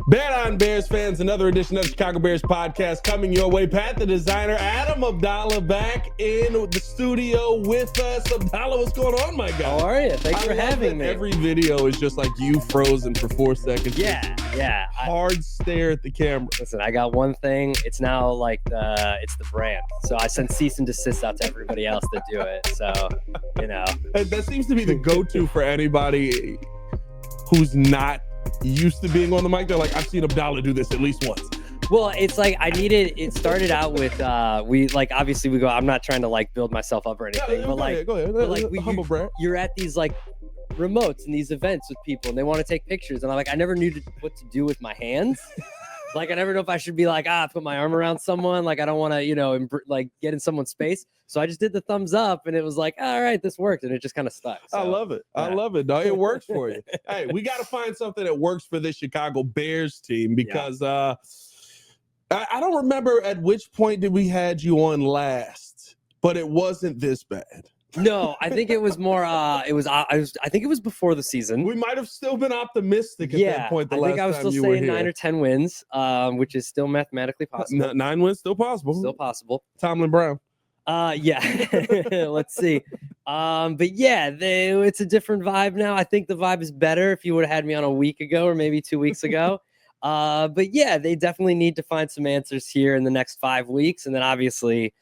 Bet on Bears fans, another edition of the Chicago Bears podcast coming your way. Pat the designer, Adam Abdalla back in the studio with us. Abdalla, what's going on, my guy? How are you? Thanks for having me. Every video is just like you frozen for 4 seconds. Yeah. Hard stare at the camera. Listen, I got one thing. It's now like it's the brand. So I send cease and desist out to everybody else that do it. So, That seems to be the go-to for anybody who's not used to being on the mic. They're like, I've seen Abdalla do this at least once. Well, it's like it started out with obviously we go, I'm not trying to like build myself up or anything, Go ahead. You're at these like remotes and these events with people and they want to take pictures and I'm like, I never knew what to do with my hands. Like, I never know if I should be like, put my arm around someone. Like, I don't want to, get in someone's space. So I just did the thumbs up and it was like, all right, this worked. And it just kind of stuck. So, I love it. Yeah. I love it. No, it works for you. Hey, we got to find something that works for this Chicago Bears team because I don't remember at which point did we had you on last, but it wasn't this bad. No, I think it was more. I think it was before the season. We might have still been optimistic at that point. I think I was still saying 9 or 10 wins, which is still mathematically possible. 9 wins, still possible. Still possible. Tomlin Brown. Yeah. Let's see. But yeah, it's a different vibe now. I think the vibe is better if you would have had me on a week ago or maybe 2 weeks ago. But yeah, they definitely need to find some answers here in the next 5 weeks, and then obviously.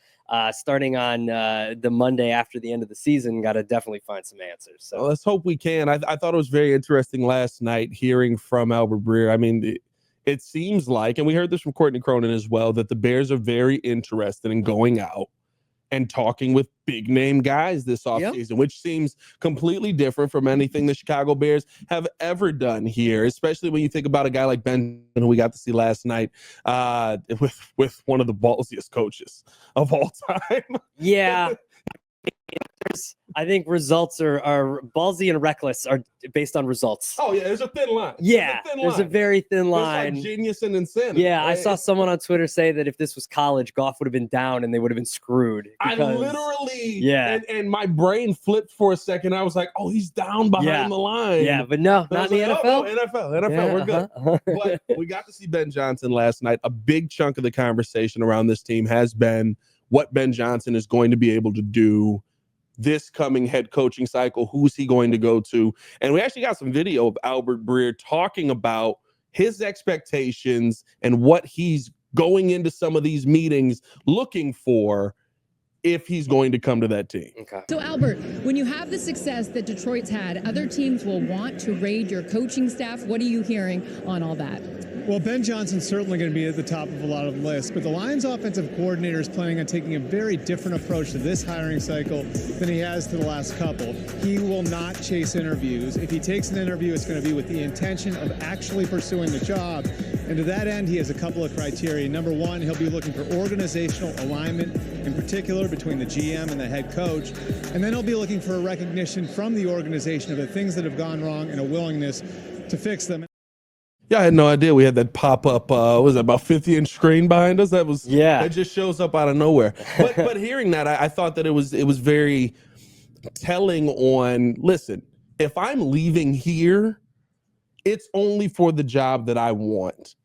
Starting on the Monday after the end of the season, got to definitely find some answers. So well, let's hope we can. I thought it was very interesting last night hearing from Albert Breer. I mean, it seems like, and we heard this from Courtney Cronin as well, that the Bears are very interested in going out and talking with big name guys this offseason, which seems completely different from anything the Chicago Bears have ever done here, especially when you think about a guy like Ben, who we got to see last night with one of the ballsiest coaches of all time. Yeah. I think results are ballsy and reckless are based on results. Oh, yeah, there's a thin line. There's a very thin line. It's like genius and insanity. Yeah, right? I saw someone on Twitter say that if this was college, Goff would have been down and they would have been screwed. I literally, and my brain flipped for a second. I was like, oh, he's down behind the line. Yeah, but no, not in the NFL. Oh, no, NFL, we're good. But we got to see Ben Johnson last night. A big chunk of the conversation around this team has been what Ben Johnson is going to be able to do this coming head coaching cycle. Who's he going to go to? And we actually got some video of Albert Breer talking about his expectations and what he's going into some of these meetings looking for if he's going to come to that team. Okay. So, Albert, when you have the success that Detroit's had, other teams will want to raid your coaching staff. What are you hearing on all that? Well, Ben Johnson's certainly going to be at the top of a lot of lists, but the Lions offensive coordinator is planning on taking a very different approach to this hiring cycle than he has to the last couple. He will not chase interviews. If he takes an interview, it's going to be with the intention of actually pursuing the job. And to that end, he has a couple of criteria. Number one, he'll be looking for organizational alignment, in particular between the GM and the head coach. And then he'll be looking for a recognition from the organization of the things that have gone wrong and a willingness to fix them. Yeah, I had no idea we had that pop up. Was it about 50-inch screen behind us? That just shows up out of nowhere. But hearing that, I thought that it was very telling on. Listen, if I'm leaving here, it's only for the job that I want.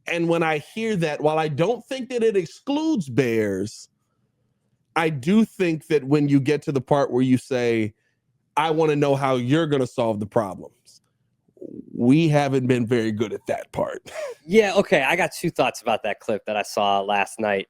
And when I hear that, while I don't think that it excludes Bears, I do think that when you get to the part where you say, I want to know how you're going to solve the problems, we haven't been very good at that part. Yeah, okay. I got 2 thoughts about that clip that I saw last night.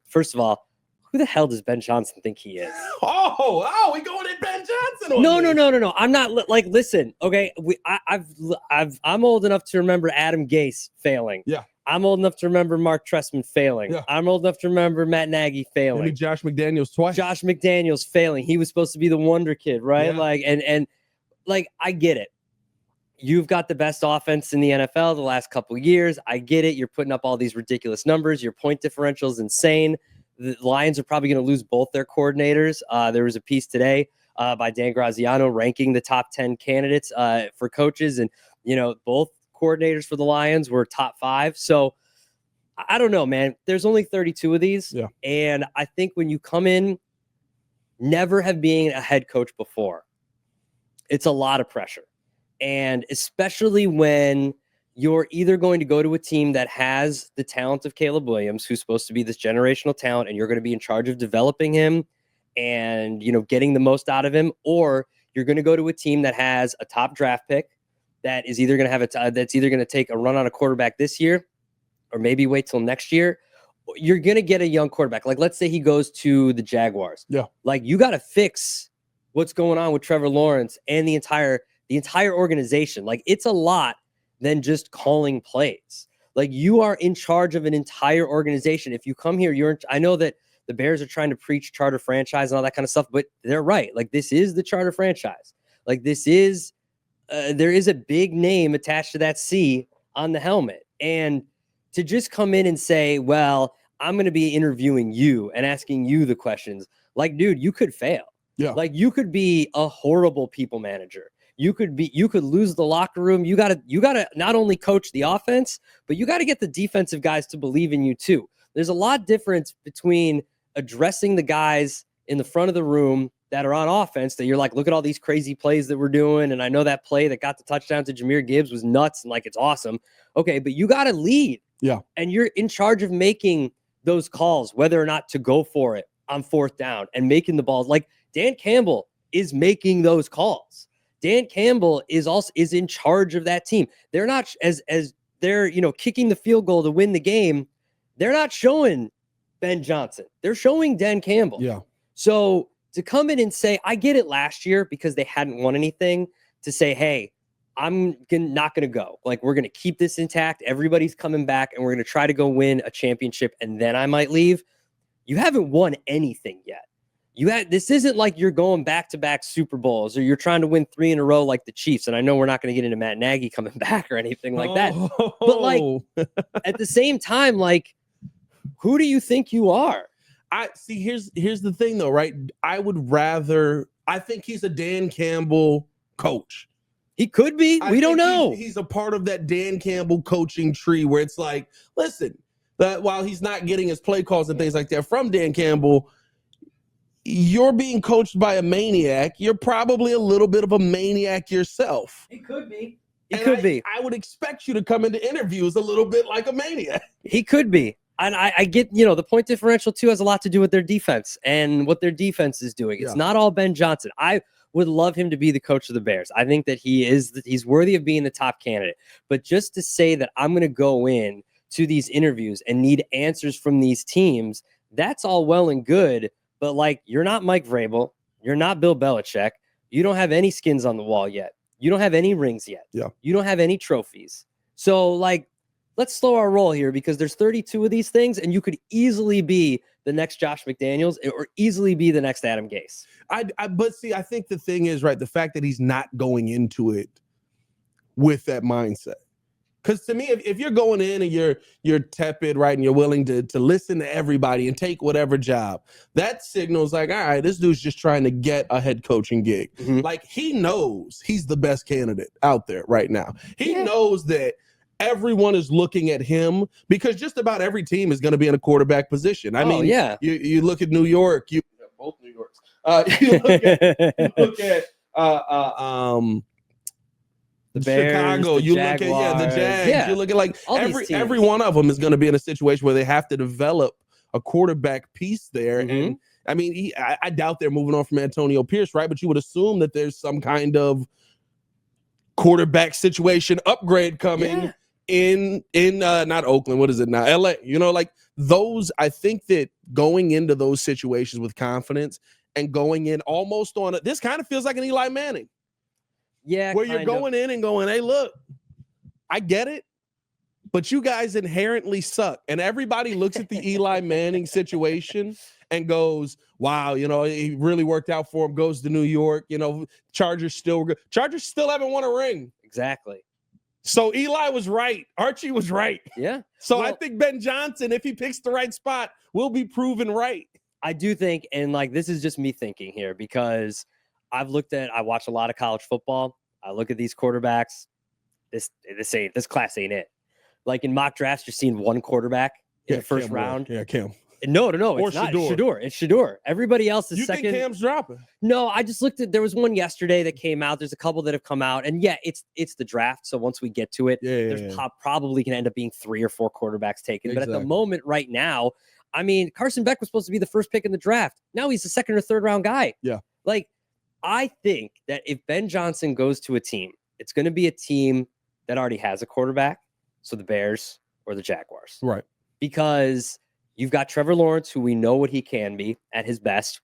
First of all, who the hell does Ben Johnson think he is? Oh, we going at Ben Johnson? No. I'm not like. Listen, okay. I'm old enough to remember Adam Gase failing. Yeah. I'm old enough to remember Mark Trestman failing. Yeah. I'm old enough to remember Matt Nagy failing. Maybe Josh McDaniels twice. Josh McDaniels failing. He was supposed to be the wonder kid, right? Yeah. I get it. You've got the best offense in the NFL the last couple of years. I get it. You're putting up all these ridiculous numbers. Your point differential is insane. The Lions are probably going to lose both their coordinators. There was a piece today by Dan Graziano ranking the top 10 candidates for coaches. And, both coordinators for the Lions were top 5. So I don't know, man. There's only 32 of these. Yeah. And I think when you come in, never have been a head coach before, it's a lot of pressure. And especially when you're either going to go to a team that has the talent of Caleb Williams, who's supposed to be this generational talent, and you're going to be in charge of developing him and, getting the most out of him, or you're going to go to a team that has a top draft pick that is either going to have that's either going to take a run on a quarterback this year or maybe wait till next year. You're going to get a young quarterback. Like, let's say he goes to the Jaguars. Yeah. Like, you got to fix what's going on with Trevor Lawrence and the entire organization. Like, it's a lot than just calling plays. Like, you are in charge of an entire organization. If you come here, I know that the Bears are trying to preach charter franchise and all that kind of stuff, but they're right. Like, this is the charter franchise. Like, this is, there is a big name attached to that C on the helmet. And to just come in and say, well, I'm going to be interviewing you and asking you the questions. Like, dude, you could fail. Yeah. Like, you could be a horrible people manager. You could lose the locker room. You gotta not only coach the offense, but you got to get the defensive guys to believe in you too. There's a lot of difference between addressing the guys in the front of the room that are on offense that you're like, look at all these crazy plays that we're doing. And I know that play that got the touchdown to Jahmyr Gibbs was nuts and like, it's awesome. Okay. But you got to lead. Yeah. And you're in charge of making those calls, whether or not to go for it on fourth down and making the balls. Like, Dan Campbell is making those calls. Dan Campbell is in charge of that team. They're not as they're, kicking the field goal to win the game. They're not showing Ben Johnson. They're showing Dan Campbell. Yeah. So to come in and say, I get it last year because they hadn't won anything, to say, hey, I'm not going to go. Like, we're going to keep this intact. Everybody's coming back and we're going to try to go win a championship and then I might leave. You haven't won anything yet. This isn't like you're going back-to-back Super Bowls or you're trying to win 3 in a row like the Chiefs. And I know we're not going to get into Matt Nagy coming back or anything like that. But like, at the same time, like, who do you think you are? Here's the thing though, right? I think he's a Dan Campbell coach. He could be. We don't know. He's a part of that Dan Campbell coaching tree where it's like, listen, that while he's not getting his play calls and things like that from Dan Campbell, you're being coached by a maniac. You're probably a little bit of a maniac yourself. He could be. I would expect you to come into interviews a little bit like a maniac. He could be. And I get, the point differential too has a lot to do with their defense and what their defense is doing. It's not all Ben Johnson. I would love him to be the coach of the Bears. I think that he's worthy of being the top candidate. But just to say that I'm going to go in to these interviews and need answers from these teams, that's all well and good. But like, you're not Mike Vrabel. You're not Bill Belichick. You don't have any skins on the wall yet. You don't have any rings yet. Yeah. You don't have any trophies. So like, let's slow our roll here because there's 32 of these things and you could easily be the next Josh McDaniels or easily be the next Adam Gase. But see, I think the thing is, right, the fact that he's not going into it with that mindset. Because to me, if you're going in and you're tepid, right, and you're willing to listen to everybody and take whatever job, that signals like, all right, this dude's just trying to get a head coaching gig. Mm-hmm. Like, he knows he's the best candidate out there right now. He knows that everyone is looking at him because just about every team is going to be in a quarterback position. I mean, you look at New York, both New Yorks. You look at the Bears, Chicago, the you Jaguars. look at the Jags, you look at like every one of them is going to be in a situation where they have to develop a quarterback piece there. Mm-hmm. And I mean, I doubt they're moving on from Antonio Pierce, right? But you would assume that there's some kind of quarterback situation upgrade coming in not Oakland, what is it now? LA, like those. I think that going into those situations with confidence and going in almost on it, this kind of feels like an Eli Manning. Yeah, where you're going in and going, hey, look, I get it, but you guys inherently suck. And everybody looks at the Eli Manning situation and goes, wow, it really worked out for him, goes to New York, Chargers still haven't won a ring. Exactly. So Eli was right. Archie was right. Yeah. So I think Ben Johnson, if he picks the right spot, will be proven right. I do think, and like, this is just me thinking here because I watch a lot of college football. I look at these quarterbacks. This class ain't it. Like in mock drafts, you're seeing one quarterback in the first round. Yeah, Cam. No. Or It's not Shedeur? Shedeur. It's Shedeur. Everybody else is You second. think Cam's dropping? No, I just looked at. There was one yesterday that came out. There's a couple that have come out, and yeah, it's the draft. So once we get to it, there's probably going to end up being 3 or 4 quarterbacks taken. Exactly. But at the moment, right now, I mean, Carson Beck was supposed to be the first pick in the draft. Now he's the 2nd or 3rd round guy. Yeah. Like, I think that if Ben Johnson goes to a team, it's going to be a team that already has a quarterback. So the Bears or the Jaguars. Right. Because you've got Trevor Lawrence, who we know what he can be at his best.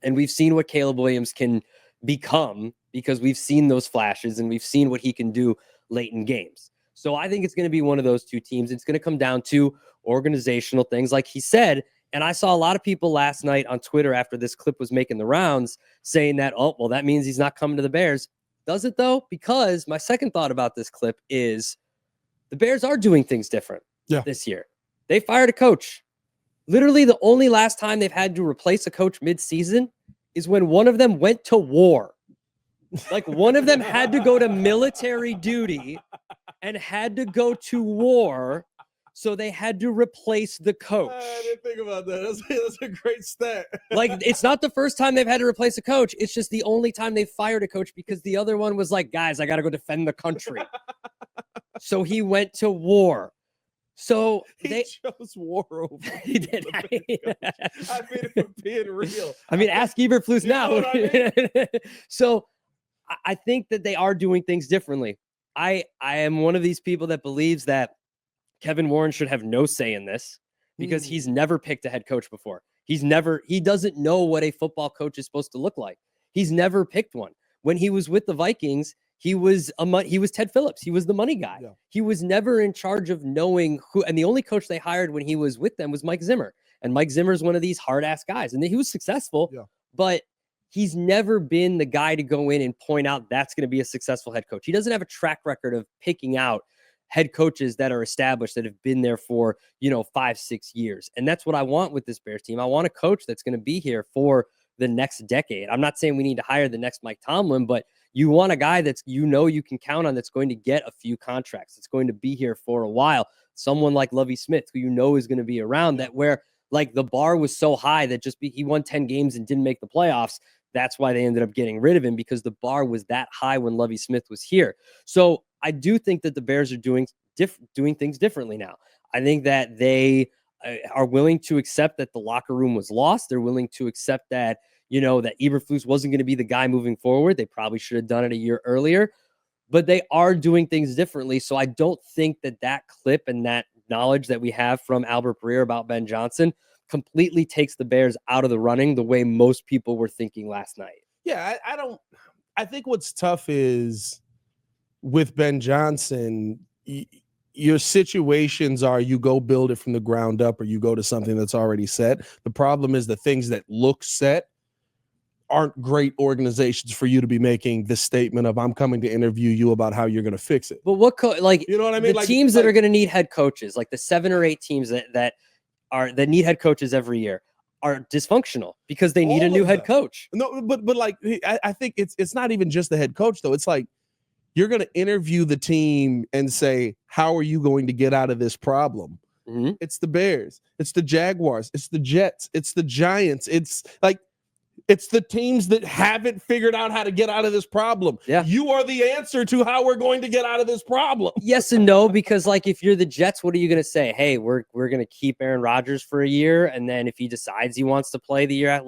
And we've seen what Caleb Williams can become because we've seen those flashes and we've seen what he can do late in games. So I think it's going to be one of those 2 teams. It's going to come down to organizational things, like he said. And I saw a lot of people last night on Twitter after this clip was making the rounds saying that, oh, well, that means he's not coming to the Bears. Does it, though? Because my second thought about this clip is the Bears are doing things different this year. They fired a coach. Literally, the only last time they've had to replace a coach mid-season is when one of them went to war. Like, one of them had to go to military duty and had to go to war, so they had to replace the coach. I didn't think about that. That's a great stat. Like, it's not the first time they've had to replace a coach. It's just the only time they fired a coach because the other one was like, guys, I got to go defend the country. So he went to war. So he chose war over. He did. I mean, if we're being real. I mean, ask Eberflus now. I mean? So I think that they are doing things differently. I am one of these people that believes that Kevin Warren should have no say in this because he's never picked a head coach before. He doesn't know what a football coach is supposed to look like. He's never picked one. When he was with the Vikings, he was Ted Phillips. He was the money guy. Yeah. He was never in charge of knowing who, and the only coach they hired when he was with them was Mike Zimmer. And Mike Zimmer is one of these hard ass guys. And he was successful, but he's never been the guy to go in and point out that's going to be a successful head coach. He doesn't have a track record of picking out head coaches that are established, that have been there for, 5-6 years. And that's what I want with this Bears team. I want a coach that's going to be here for the next decade. I'm not saying we need to hire the next Mike Tomlin, but you want a guy that's, you can count on, that's going to get a few contracts. It's going to be here for a while. Someone like Lovie Smith, who is going to be around, that where like the bar was so high that he won 10 games and didn't make the playoffs. That's why they ended up getting rid of him, because the bar was that high when Lovie Smith was here. So I do think that the Bears are doing things differently now. I think that they are willing to accept that the locker room was lost. They're willing to accept that, that Eberflus wasn't going to be the guy moving forward. They probably should have done it a year earlier, but they are doing things differently. So I don't think that clip and that knowledge that we have from Albert Breer about Ben Johnson completely takes the Bears out of the running the way most people were thinking last night. Yeah, I think what's tough is with Ben Johnson, your situations are you go build it from the ground up or you go to something that's already set. The problem is the things that look set aren't great organizations for you to be making this statement of, I'm coming to interview you about how you're going to fix it. But what, you know what I mean? The teams that are going to need head coaches, like the 7 or 8 teams that need head coaches every year, are dysfunctional because they need a new head coach. No, but like, I think it's not even just the head coach though. It's like, you're going to interview the team and say, how are you going to get out of this problem? Mm-hmm. It's the Bears. It's the Jaguars. It's the Jets. It's the Giants. It's the teams that haven't figured out how to get out of this problem. Yeah. You are the answer to how we're going to get out of this problem. Yes and no, because like if you're the Jets, what are you going to say? Hey, we're going to keep Aaron Rodgers for a year, and then if he decides he wants to play the year,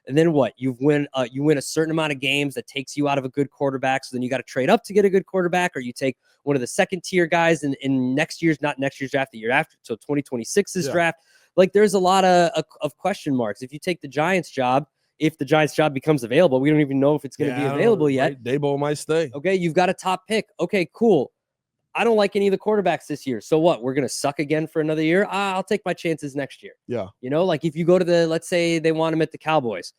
and then what? You win a certain amount of games that takes you out of a good quarterback. So then you got to trade up to get a good quarterback, or you take one of the second tier guys in next year's draft, the year after. So 2026's draft. Like there's a lot of question marks. If you take the Giants job, if the Giants job becomes available, we don't even know if it's going to be available yet. Dabo might stay. Okay. You've got a top pick. Okay, cool. I don't like any of the quarterbacks this year. So what? We're going to suck again for another year? I'll take my chances next year. Yeah. Like if you go to let's say they want him at the Cowboys.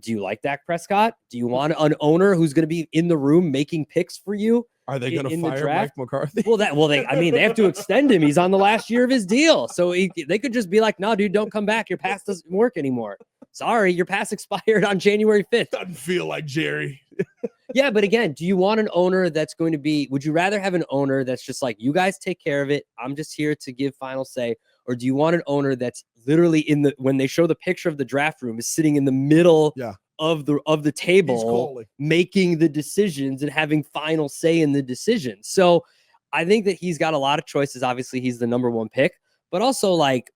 Do you like Dak Prescott? Do you want an owner who's going to be in the room making picks for you? Are they going to fire Mike McCarthy? They have to extend him. He's on the last year of his deal. So they could just be like, no, dude, don't come back. Your pass doesn't work anymore. Sorry, your pass expired on January 5th. Doesn't feel like Jerry. Yeah, but again, do you want an owner that's going to be, would you rather have an owner that's just like, you guys take care of it, I'm just here to give final say? Or do you want an owner that's literally when they show the picture of the draft room, is sitting in the middle of the table, making the decisions and having final say in the decisions? So I think that he's got a lot of choices. Obviously, he's the number one pick, but also like,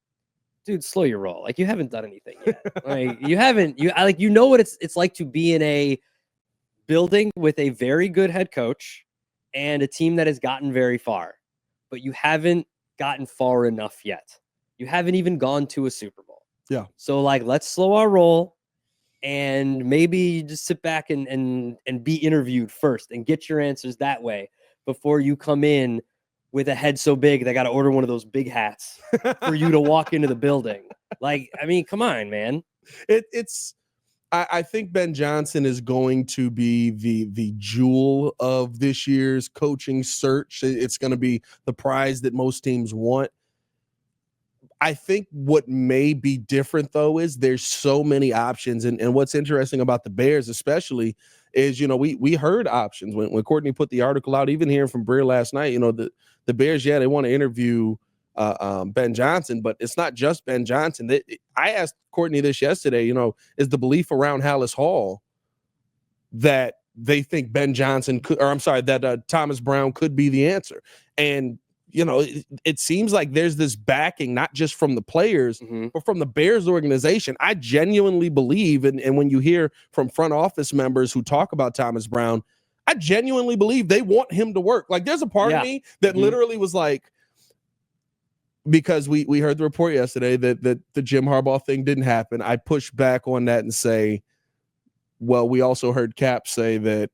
dude, slow your roll. Like, you haven't done anything yet. Like, you know what it's like to be in a building with a very good head coach and a team that has gotten very far, but you haven't gotten far enough yet. You haven't even gone to a Super Bowl. Yeah. So like, let's slow our roll and maybe just sit back and be interviewed first and get your answers that way before you come in with a head so big they got to order one of those big hats for you to walk into the building. Like, I mean, come on, man. I think Ben Johnson is going to be the jewel of this year's coaching search. It's going to be the prize that most teams want. I think what may be different, though, is there's so many options. And what's interesting about the Bears especially is, we heard options when Courtney put the article out, even hearing from Breer last night. The Bears, they want to interview Ben Johnson, but it's not just Ben Johnson. I asked Courtney this yesterday, is the belief around Hallis Hall that they think Ben Johnson that Thomas Brown could be the answer. And, it seems like there's this backing, not just from the players, but from the Bears organization. I genuinely believe, and when you hear from front office members who talk about Thomas Brown, I genuinely believe they want him to work. Like, there's a part of me that literally was like, because we heard the report yesterday that the Jim Harbaugh thing didn't happen. I pushed back on that and say, well, we also heard Cap say that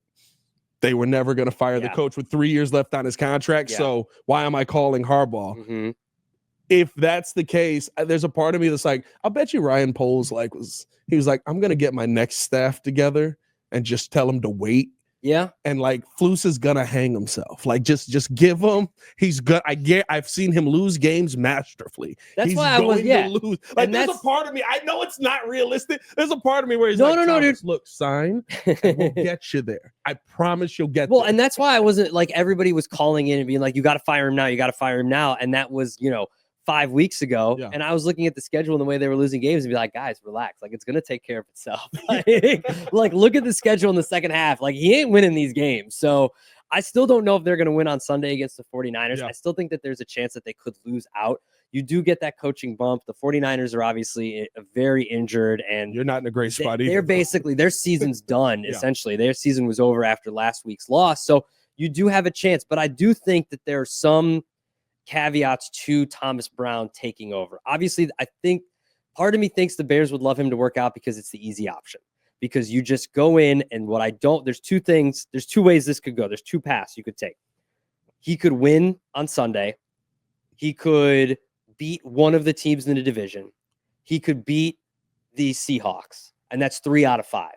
they were never going to fire the coach with 3 years left on his contract. So why am I calling Harbaugh? If that's the case, there's a part of me that's like, I'll bet you Ryan Poles he was like, I'm going to get my next staff together and just tell him to wait. Yeah. And like, Flus is gonna hang himself. Like, just give him. He's good. I've seen him lose games masterfully. That's he's why I was to lose. Like, there's a part of me. I know it's not realistic. There's a part of me where he's no, dude. Look, sign. And we'll get you there. I promise you'll get there. And that's why I wasn't like, everybody was calling in and being like, you got to fire him now. You got to fire him now. And that was, 5 weeks ago. And I was looking at the schedule and the way they were losing games and be like, guys, relax. Like, it's going to take care of itself. Like, look at the schedule in the second half. Like, he ain't winning these games. So I still don't know if they're going to win on Sunday against the 49ers. I still think that there's a chance that they could lose out. You do get that coaching bump. The 49ers are obviously very injured, and you're not in a great spot either. They're basically, their season's done. Essentially, their season was over after last week's loss. So you do have a chance, but I do think that there are some caveats to Thomas Brown taking over. Obviously, I think part of me thinks the Bears would love him to work out because it's the easy option. Because you just go in, and there's two ways this could go. There's two paths you could take. He could win on Sunday. He could beat one of the teams in the division. He could beat the Seahawks, and that's 3 out of 5.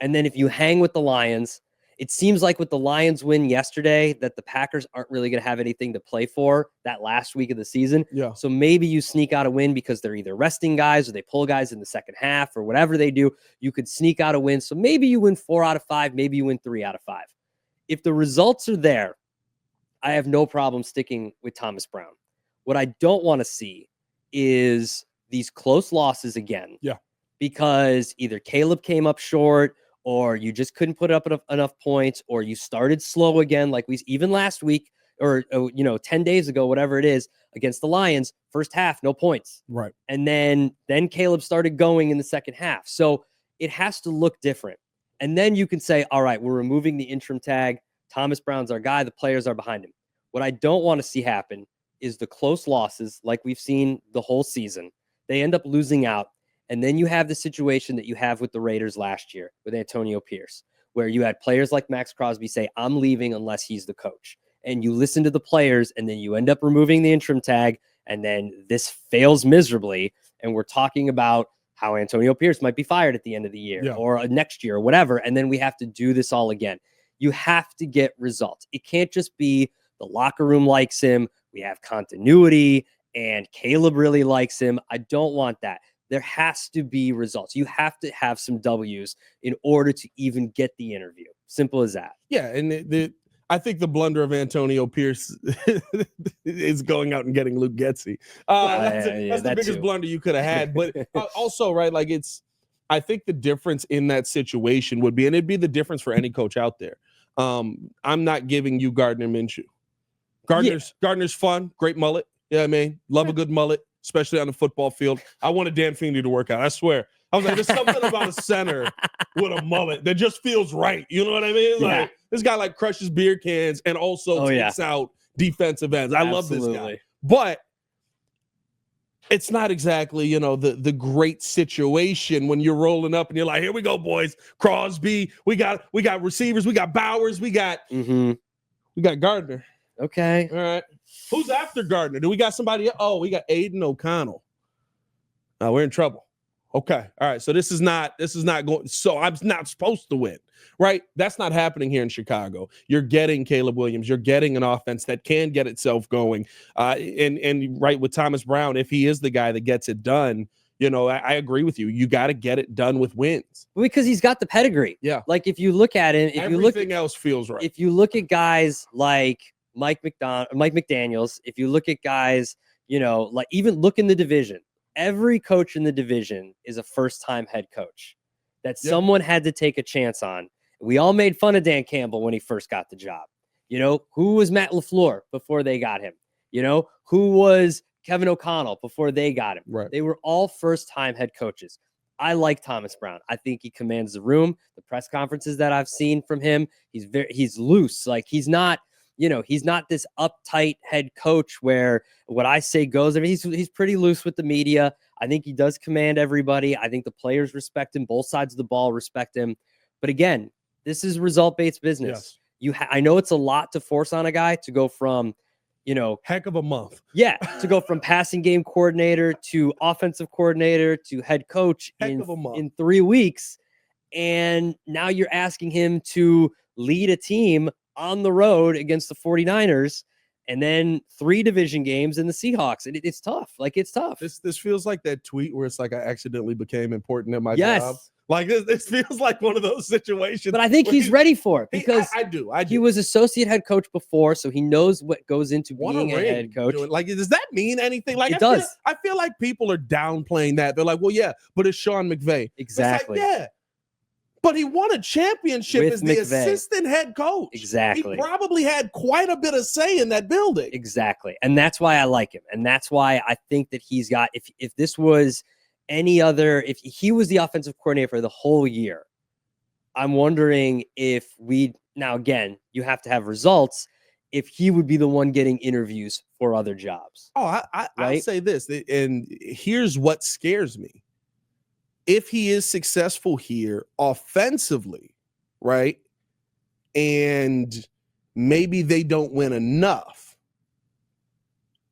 And then if you hang with the Lions, it seems like with the Lions win yesterday that the Packers aren't really going to have anything to play for that last week of the season. So maybe you sneak out a win because they're either resting guys or they pull guys in the second half or whatever they do. You could sneak out a win. So maybe you win 4 out of 5. Maybe you win 3 out of 5. If the results are there, I have no problem sticking with Thomas Brown. What I don't want to see is these close losses again. Because either Caleb came up short, or you just couldn't put up enough points, or you started slow again, like even last week, or 10 days ago, whatever it is, against the Lions, first half, no points. Right. And then Caleb started going in the second half. So it has to look different. And then you can say, all right, we're removing the interim tag. Thomas Brown's our guy. The players are behind him. What I don't want to see happen is the close losses like we've seen the whole season. They end up losing out. And then you have the situation that you have with the Raiders last year with Antonio Pierce, where you had players like Max Crosby say, I'm leaving unless he's the coach. And you listen to the players, and then you end up removing the interim tag, and then this fails miserably. And we're talking about how Antonio Pierce might be fired at the end of the year or next year or whatever. And then we have to do this all again. You have to get results. It can't just be the locker room likes him. We have continuity and Caleb really likes him. I don't want that. There has to be results. You have to have some W's in order to even get the interview. Simple as that. Yeah, and I think the blunder of Antonio Pierce is going out and getting Luke Getsy. That's the biggest blunder you could have had. But also, right, like I think the difference in that situation would be, and it'd be the difference for any coach out there. I'm not giving you Gardner Minshew. Gardner's fun, great mullet. Yeah, I mean, love a good mullet, especially on the football field. I wanted Dan Feeney to work out. I swear. I was like, there's something about a center with a mullet that just feels right. You know what I mean? Like this guy like crushes beer cans and also takes out defensive ends. I love this guy. But it's not exactly, the great situation when you're rolling up and you're like, here we go, boys. Crosby, we got receivers, we got Bowers, we got Gardner. Okay. All right. Who's after Gardner? Do we got somebody? Oh, we got Aiden O'Connell. We're in trouble. Okay. All right. So this is not going. So I'm not supposed to win, right? That's not happening here in Chicago. You're getting Caleb Williams. You're getting an offense that can get itself going. And right with Thomas Brown, if he is the guy that gets it done, I agree with you. You got to get it done with wins because he's got the pedigree. Yeah. Like if you look at it, everything else feels right. If you look at guys like Mike McDaniels, if you look at guys, like even look in the division, every coach in the division is a first-time head coach that someone had to take a chance on. We all made fun of Dan Campbell when he first got the job. Who was Matt LaFleur before they got him? Who was Kevin O'Connell before they got him? Right. They were all first-time head coaches. I like Thomas Brown. I think he commands the room. The press conferences that I've seen from him, he's loose. Like he's not this uptight head coach where what I say goes. I mean, he's pretty loose with the media. I think he does command everybody. I think the players respect him. Both sides of the ball respect him. But again, this is result-based business. Yes. I know it's a lot to force on a guy to go from, heck of a month. Yeah, to go from passing game coordinator to offensive coordinator to head coach in 3 weeks. And now you're asking him to lead a team on the road against the 49ers and then 3 division games in the Seahawks. And it's tough. Like it's tough. This feels like that tweet where it's like I accidentally became important in my job. Like this feels like one of those situations. But I think he's ready for it because I do. He was associate head coach before, so he knows what goes into being a head coach. Like, does that mean anything? Like it does. I feel like people are downplaying that. They're like, well, yeah, but it's Sean McVay. Exactly. It's like, yeah. But he won a championship as the assistant head coach. Exactly. He probably had quite a bit of say in that building. Exactly. And that's why I like him. And that's why I think that he's got, if this was any other, if he was the offensive coordinator for the whole year, I'm wondering if now again, you have to have results, if he would be the one getting interviews for other jobs. Oh, I'll say this, and here's what scares me. If he is successful here offensively, right, and maybe they don't win enough,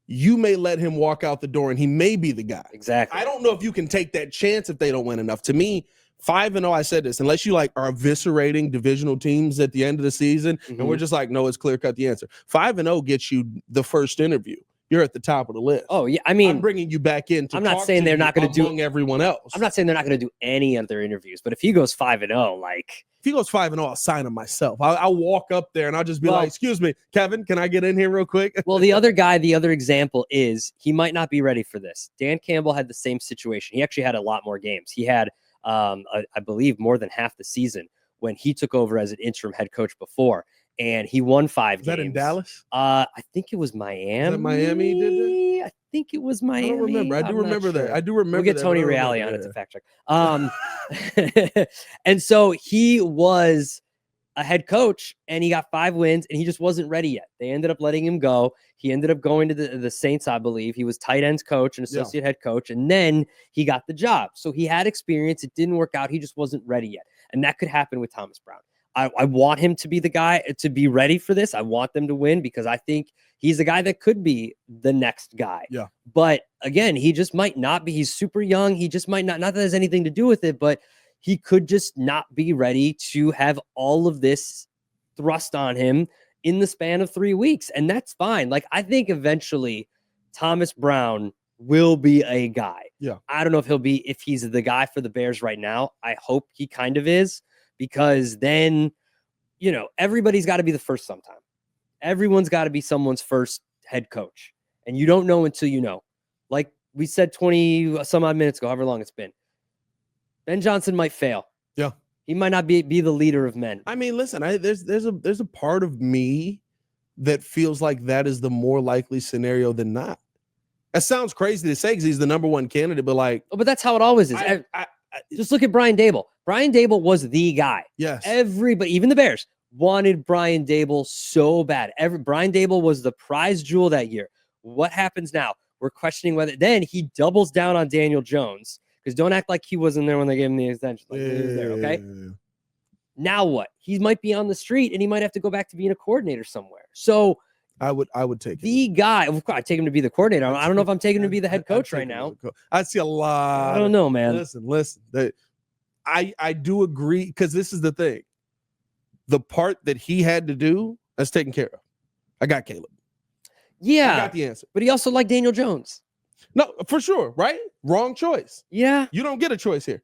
you may let him walk out the door and he may be the guy. Exactly. I don't know if you can take that chance if they don't win enough. To me, 5-0, I said this, unless you are eviscerating divisional teams at the end of the season, and we're just like, no, it's clear cut the answer. 5-0 gets you the first interview. You're at the top of the list. Oh yeah, I mean, I'm bringing you back in. I'm not saying they're not going to do everyone else. I'm not saying they're not going to do any other interviews, but if he goes 5-0, like if he goes 5-0, I'll sign him myself. I'll walk up there and I'll just be like, "Excuse me, Kevin, can I get in here real quick?" Well, the other example is he might not be ready for this. Dan Campbell had the same situation. He actually had a lot more games. He had, I believe, more than half the season when he took over as an interim head coach before. And he won 5 games. Is that in Dallas? I think it was Miami. Is that Miami did that? I think it was Miami. I don't remember. I do remember that. I do remember. We'll get Tony Reale on it to fact check. And so he was a head coach and he got 5 wins and he just wasn't ready yet. They ended up letting him go. He ended up going to the Saints, I believe. He was tight ends coach and associate head coach. And then he got the job. So he had experience. It didn't work out. He just wasn't ready yet. And that could happen with Thomas Brown. I want him to be the guy to be ready for this. I want them to win because I think he's the guy that could be the next guy. Yeah. But again, he just might not be. He's super young. He just might not that has anything to do with it, but he could just not be ready to have all of this thrust on him in the span of 3 weeks. And that's fine. Like, I think eventually Thomas Brown will be a guy. Yeah. I don't know if he's the guy for the Bears right now. I hope he kind of is. Because then, everybody's got to be the first sometime. Everyone's got to be someone's first head coach. And you don't know until you know. Like we said 20 some odd minutes ago, however long it's been. Ben Johnson might fail. Yeah. He might not be the leader of men. I mean, listen, there's a part of me that feels like that is the more likely scenario than not. That sounds crazy to say because he's the number one candidate, but like, but that's how it always is. Just look at Brian Daboll. Brian Daboll was the guy. Yes. Everybody, even the Bears, wanted Brian Daboll so bad. Brian Daboll was the prize jewel that year. What happens now? We're questioning whether then he doubles down on Daniel Jones because don't act like he wasn't there when they gave him the extension. Like, he was there, okay? Now what? He might be on the street and he might have to go back to being a coordinator somewhere. So I would take the guy. Of course, I take him to be the coordinator. I don't know if I'm taking him to be the head coach right now. I see a lot. I don't know, man. Listen. I do agree because this is the thing. The part that he had to do, that's taken care of. I got Caleb. Yeah, I got the answer. But he also liked Daniel Jones. No, for sure, right? Wrong choice. Yeah, you don't get a choice here.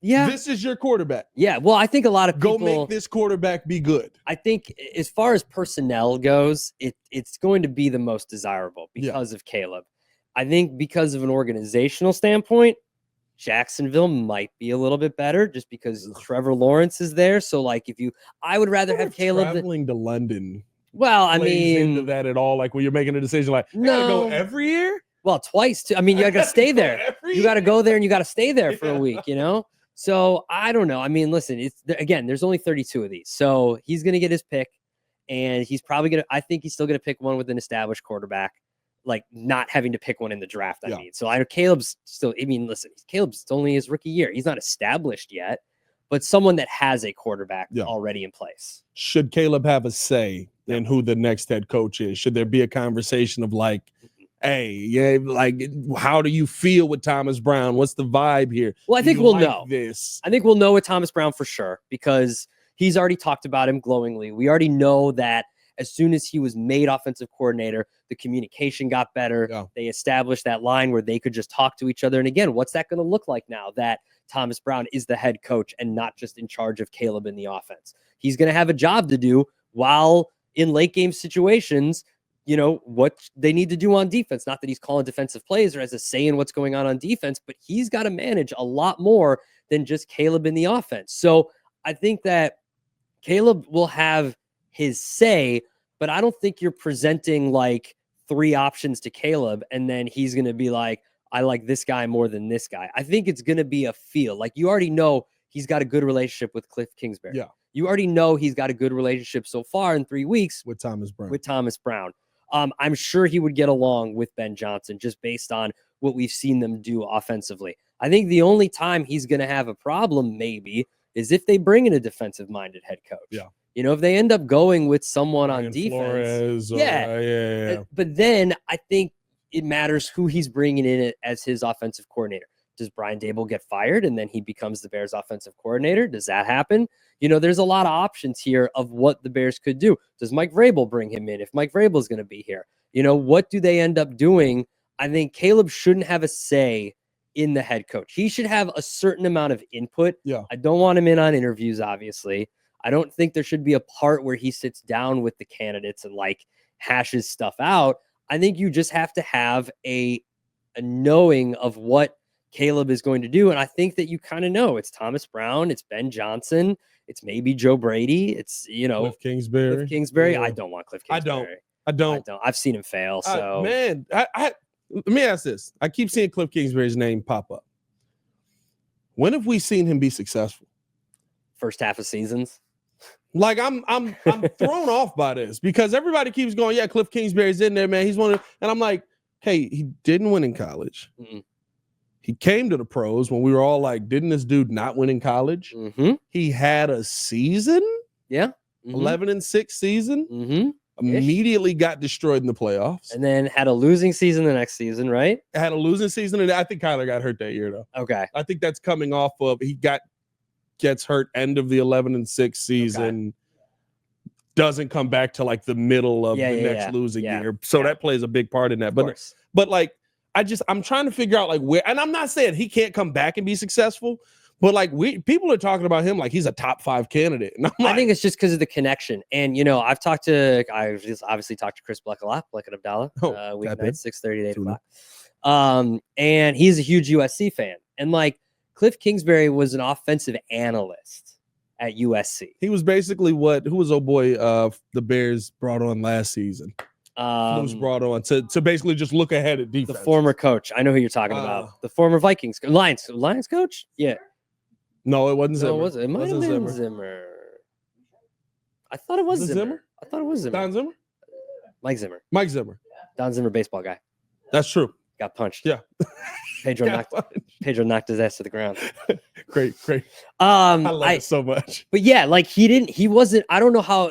Yeah, this is your quarterback. Yeah, well, I think a lot of people go make this quarterback be good. I think as far as personnel goes, it's going to be the most desirable because of Caleb. I think because of an organizational standpoint, Jacksonville might be a little bit better just because Trevor Lawrence is there. So, like, I would rather have Caleb traveling to London. Well, I mean, into that at all? Like when you're making a decision, like, no, go every year. Well, twice too. I mean, you got to stay there. You got to go there and you got to stay there for a week. So I don't know. I mean, listen, there's only 32 of these, so he's gonna get his pick, and he's probably gonna. I think he's still gonna pick one with an established quarterback. Like not having to pick one in the draft. I mean, so I know Caleb's still. I mean, listen, Caleb's only his rookie year. He's not established yet, but someone that has a quarterback already in place. Should Caleb have a say in who the next head coach is? Should there be a conversation of like, hey, like, how do you feel with Thomas Brown? What's the vibe here? Well, I think we'll know this. I think we'll know with Thomas Brown for sure because he's already talked about him glowingly. We already know that. As soon as he was made offensive coordinator, the communication got better. Yeah. They established that line where they could just talk to each other. And again, what's that going to look like now that Thomas Brown is the head coach and not just in charge of Caleb in the offense? He's going to have a job to do while in late game situations, what they need to do on defense. Not that he's calling defensive plays or has a say in what's going on defense, but he's got to manage a lot more than just Caleb in the offense. So I think that Caleb will have his say, but I don't think you're presenting like 3 options to Caleb and then he's going to be like, I like this guy more than this guy. I think it's going to be a feel. Like you already know he's got a good relationship with Cliff Kingsbury. Yeah. You already know he's got a good relationship so far in 3 weeks with Thomas Brown. I'm sure he would get along with Ben Johnson just based on what we've seen them do offensively. I think the only time he's going to have a problem maybe is if they bring in a defensive minded head coach. Yeah. If they end up going with someone on Flores defense, But then I think it matters who he's bringing in as his offensive coordinator. Does Brian Daboll get fired and then he becomes the Bears offensive coordinator? Does that happen? There's a lot of options here of what the Bears could do. Does Mike Vrabel bring him in if Mike Vrabel is going to be here? What do they end up doing? I think Caleb shouldn't have a say in the head coach. He should have a certain amount of input. Yeah. I don't want him in on interviews, obviously. I don't think there should be a part where he sits down with the candidates and like hashes stuff out. I think you just have to have a knowing of what Caleb is going to do. And I think that you kind of know it's Thomas Brown, it's Ben Johnson, it's maybe Joe Brady, it's, Cliff Kingsbury. Yeah. I don't want Cliff Kingsbury. I don't. I've seen him fail. So man, let me ask this. I keep seeing Cliff Kingsbury's name pop up. When have we seen him be successful? First half of seasons. Like I'm thrown off by this because everybody keeps going, yeah, Cliff Kingsbury's in there, man. He's one of, and I'm like, hey, he didn't win in college. Mm-mm. He came to the pros when we were all like, didn't this dude not win in college? Mm-hmm. He had a season, 11-6 season. Mm-hmm. Immediately got destroyed in the playoffs, and then had a losing season the next season, right? Had a losing season, and I think Kyler got hurt that year, though. Okay, I think that's coming off of gets hurt end of the 11-6 season, doesn't come back to like the middle of the next losing year. So that plays a big part in that. But like, I'm trying to figure out like where, and I'm not saying he can't come back and be successful, But like people are talking about him like he's a top 5 candidate. And I think it's just because of the connection. And I've obviously talked to Chris Bleck a lot, Bleck and Abdalla, weeknight 6:30 to 8 o'clock. And he's a huge USC fan. And like Cliff Kingsbury was an offensive analyst at USC. He was basically who was the Bears brought on last season. Was brought on to basically just look ahead at defense. The former coach. I know who you're talking about. The former Vikings Lions coach. Yeah. No, it wasn't Zimmer. No, it might have been Zimmer. I thought it was Zimmer. I thought it was Zimmer. Don Zimmer? Mike Zimmer. Mike Zimmer. Don Zimmer, baseball guy. That's true. Got punched. Yeah. Pedro knocked his ass to the ground. Great. I love it so much. But yeah, like he wasn't, I don't know how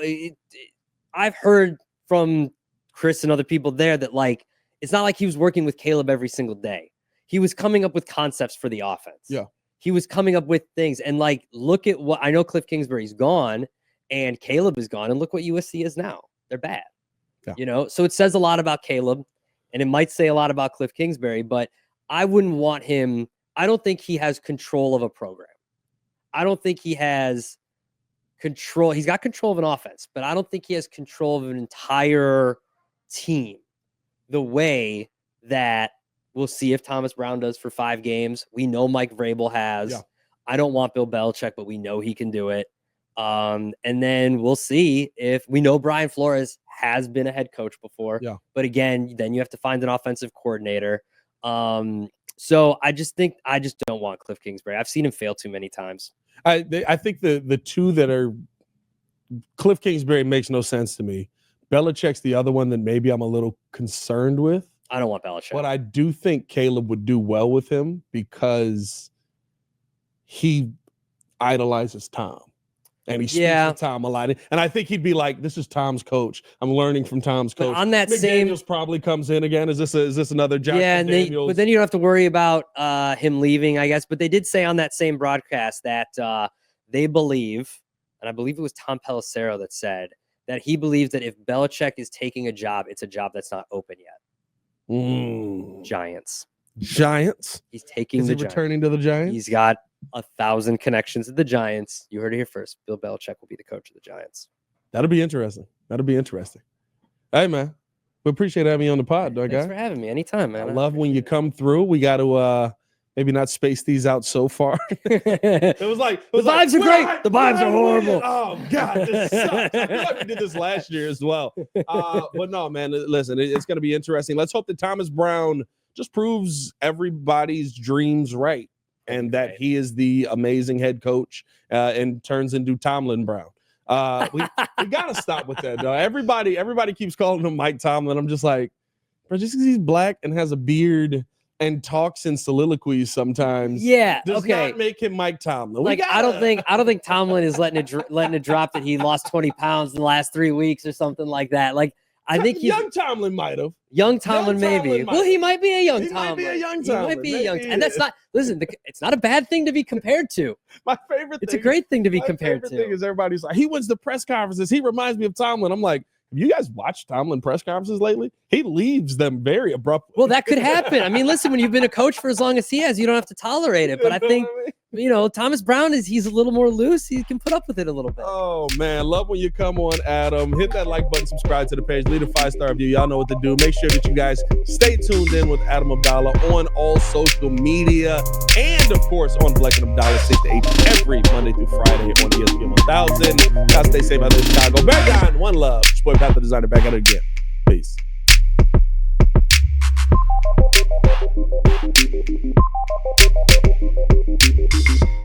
I've heard from Chris and other people there that like, it's not like he was working with Caleb every single day. He was coming up with concepts for the offense. Yeah. He was coming up with things. And like, look at what I know Cliff Kingsbury's gone and Caleb is gone. And look what USC is now. They're bad. Yeah. So it says a lot about Caleb and it might say a lot about Cliff Kingsbury, but I wouldn't want him. I don't think he has control of a program. I don't think he has control. He's got control of an offense, but I don't think he has control of an entire team the way that we'll see if Thomas Brown does for 5 games. We know Mike Vrabel has. Yeah. I don't want Bill Belichick, but we know he can do it. And then we'll see if we know Brian Flores has been a head coach before. Yeah. But again, then you have to find an offensive coordinator. So I just don't want Cliff Kingsbury. I've seen him fail too many times. I think the two that are Cliff Kingsbury makes no sense to me. Belichick's the other one that maybe I'm a little concerned with. I don't want Belichick. But I do think Caleb would do well with him because he idolizes Tom. And he speaks to Tom a lot. And I think he'd be like, this is Tom's coach. I'm learning from Tom's coach. But on that McDaniels probably comes in again. Is this another Josh McDaniels? But then you don't have to worry about him leaving, I guess. But they did say on that same broadcast that they believe, and I believe it was Tom Pelissero that said, that he believes that if Belichick is taking a job, it's a job that's not open yet. Giants. He's taking Is he returning to the Giants? He's got 1,000 connections to the Giants. You heard it here first. Bill Belichick will be the coach of the Giants. That'll be interesting. Hey, man. We appreciate having you on the pod, dog. Thanks for having me. Anytime, man. I love when you come through. We got to maybe not space these out so far. It was like the vibes are great. The vibes are horrible. Oh God, this sucks. I feel like we did this last year as well. But no, man. Listen, it's going to be interesting. Let's hope that Thomas Brown just proves everybody's dreams right, and that he is the amazing head coach and turns into Tomlin Brown. We got to stop with that, though. Everybody keeps calling him Mike Tomlin. I'm just like, bro, just because he's black and has a beard and talks in soliloquies sometimes, does not make him Mike Tomlin. I don't think Tomlin is letting it drop that he lost 20 pounds in the last 3 weeks or something like that. Like, I think young Tomlin might have. Young Tomlin maybe. Well, he might be a young Tomlin. Might be a young Tomlin. And that's not. Listen, it's not a bad thing to be compared to. My favorite. It's a great thing to be compared to. My favorite thing is everybody's like, he wins the press conferences. He reminds me of Tomlin. I'm like, have you guys watched Tomlin press conferences lately? He leaves them very abruptly. Well, that could happen. I mean, listen, when you've been a coach for as long as he has, you don't have to tolerate it. But I think, Thomas Brown he's a little more loose. He can put up with it a little bit. Oh, man. Love when you come on, Adam. Hit that like button, subscribe to the page, leave a 5-star review. Y'all know what to do. Make sure that you guys stay tuned in with Adam Abdalla on all social media. And, of course, on Bleck and Abdalla 6 to 8 every Monday through Friday on ESPN 1000. Y'all stay safe out there in Chicago. Back on. One love. Sport Path the Designer. Back at it again. Peace.